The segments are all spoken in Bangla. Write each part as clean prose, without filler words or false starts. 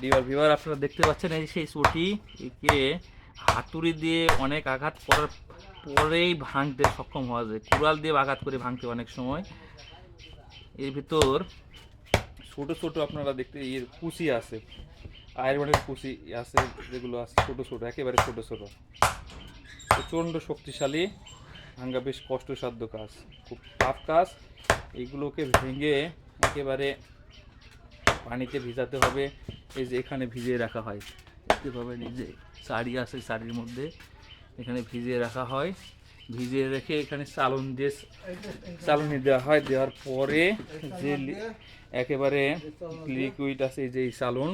ডিয়ার ভিউয়ার, আপনারা দেখতে পাচ্ছেন এই সেই চটি। একে হাতুড়ি দিয়ে অনেক আঘাত করার পরেই ভাঙতে সক্ষম হওয়া যায়। কুড়াল দিয়ে আঘাত করে ভাঙতে অনেক সময়। এর ভিতর ছোট ছোট আপনারা দেখতে এর কুচি আছে, আয়রনের কুচি আছে, যেগুলো আছে ছোট ছোট, একেবারে ছোট ছোট, প্রচণ্ড শক্তিশালী। ভাঙা বেশ কষ্টসাধ্য কাজ, খুব টাফ কাজ। এইগুলোকে ভেঙে একেবারে পানিতে ভিজাতে হবে। এই যে এখানে ভিজিয়ে রাখা হয়, দেখতে পাবেন এই যে শাড়ি আছে, শাড়ির মধ্যে এখানে ভিজিয়ে রাখা হয়। ভিজিয়ে রেখে এখানে চালনি দেওয়া হয়। দেওয়ার পরে যে একেবারে লিকুইড আছে, এই যে এই চালন,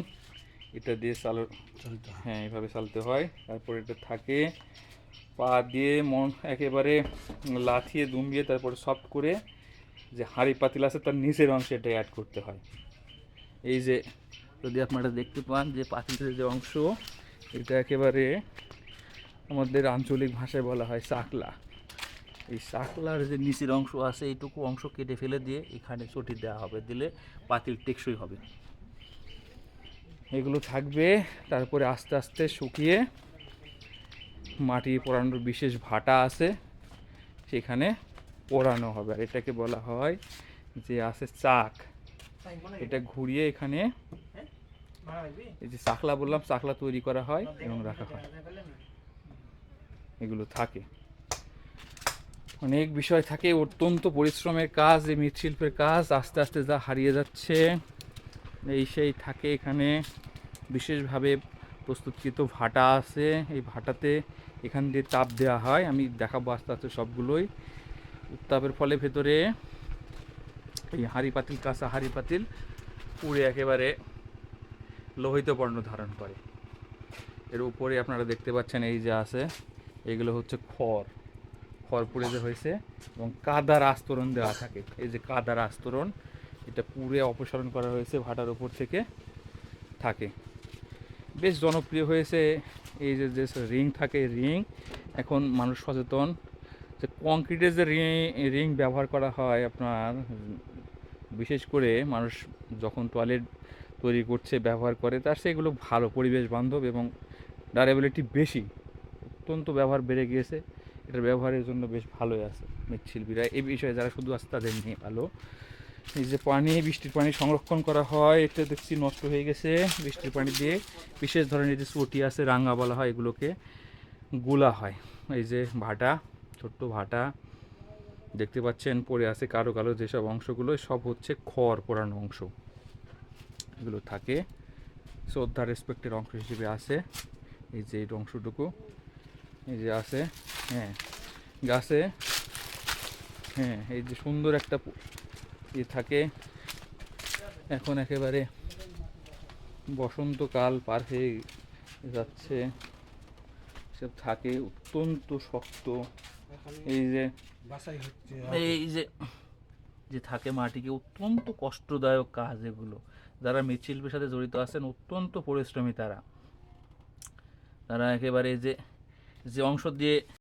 এটা দিয়ে হ্যাঁ এইভাবে চালতে হয়। তারপর এটা থাকে পা দিয়ে একেবারে লাথিয়ে দুমিয়ে তারপরে সফট করে যে হাঁড়ি পাতিল আছে তার নিচের অংশে এটা অ্যাড করতে হয়। এই যে যদি আপনারা দেখতে পান যে পাতিলের যে অংশ, এটা একেবারে আমাদের আঞ্চলিক ভাষায় বলা হয় চাকলা। এই চাকলার যে নিচের অংশ আছে এইটুকু অংশ কেটে ফেলে দিয়ে এখানে চটি দেওয়া হবে, দিলে পাতিল টেকসই হবে। এগুলো থাকবে। তারপরে আস্তে আস্তে শুকিয়ে মাটি পোড়ানোর বিশেষ ভাটা আছে, সেখানে পোড়ানো হবে। আর এটাকে বলা হয় যে আছে চাক। এটা ঘুরিয়ে এখানে এই যে চাকলা বললাম, চাকলা তৈরি করা হয় এবং রাখা হয়। এগুলো থাকে, অনেক বিষয় থাকে, অত্যন্ত পরিশ্রমের কাজ। এই মৃৎশিল্পের কাজ আস্তে আস্তে যা হারিয়ে যাচ্ছে, এই সেই থাকে। এখানে বিশেষভাবে প্রস্তুতকৃত ভাটা আছে, এই ভাটাতে এখান দিয়ে তাপ দেওয়া হয়। আমি দেখাবো আস্তে আস্তে সবগুলোই। উত্তাপের ফলে ভেতরে এই হাঁড়ি পাতিল, কাঁচা হাঁড়ি পাতিল পুড়ে একেবারে লোহিত বর্ণ ধারণ করে। এর উপরে আপনারা দেখতে পাচ্ছেন এই যে আছে, এগুলো হচ্ছে খড় পুড়ে যে হয়েছে, এবং কাদার আস্তরণ দেওয়া থাকে। এই যে কাদার আস্তরণ, এটা পুড়ে অপসারণ করা হয়েছে, ভাটার উপর থেকে থাকে। বেশ জনপ্রিয় হয়েছে এই যে যে রিং থাকে, রিং। এখন মানুষ সচেতন যে কংক্রিটের যে রিং ব্যবহার করা হয়, আপনার বিশেষ করে মানুষ যখন টয়লেট তৈরি করছে ব্যবহার করে, তার সেগুলো ভালো, পরিবেশ বান্ধব এবং ডারেবিলিটি বেশি, অত্যন্ত ব্যবহার বেড়ে গিয়েছে। এটার ব্যবহারের জন্য বেশ ভালোই আছে মৃৎশিল্পীরা। এই বিষয়ে যারা শুধু আছে তাদের নিয়ে ভালো। এই যে পানি, বৃষ্টির পানি সংরক্ষণ করা হয়, এটা দেখছি নষ্ট হয়ে গেছে বৃষ্টির পানি দিয়ে। বিশেষ ধরনের যে চটি আছে, রাঙ্গা বলা হয়, এগুলোকে গুলা হয়। এই যে ভাটা, ছোট্ট ভাটা দেখতে পাচ্ছেন পড়ে আছে কালো কালো যেসব অংশগুলো, সব হচ্ছে খড় পোড়ানো অংশ। এগুলো থাকে, শ্রদ্ধা রেসপেক্টের অংশ হিসেবে আছে। এই যে এই অংশটুকু এই যে আছে, হ্যাঁ গাছে, হ্যাঁ এই যে সুন্দর একটা থাকে। এখন একেবারে বসন্তকাল পার হয়ে যাচ্ছে, সব থাকে অত্যন্ত শক্ত। এই যে এই যে যে থাকে মাটিকে, অত্যন্ত কষ্টদায়ক কাজ এগুলো। যারা মৃৎশিল্পের সাথে জড়িত আছেন অত্যন্ত পরিশ্রমী তারা। তারা একেবারে যে যে অংশ দিয়ে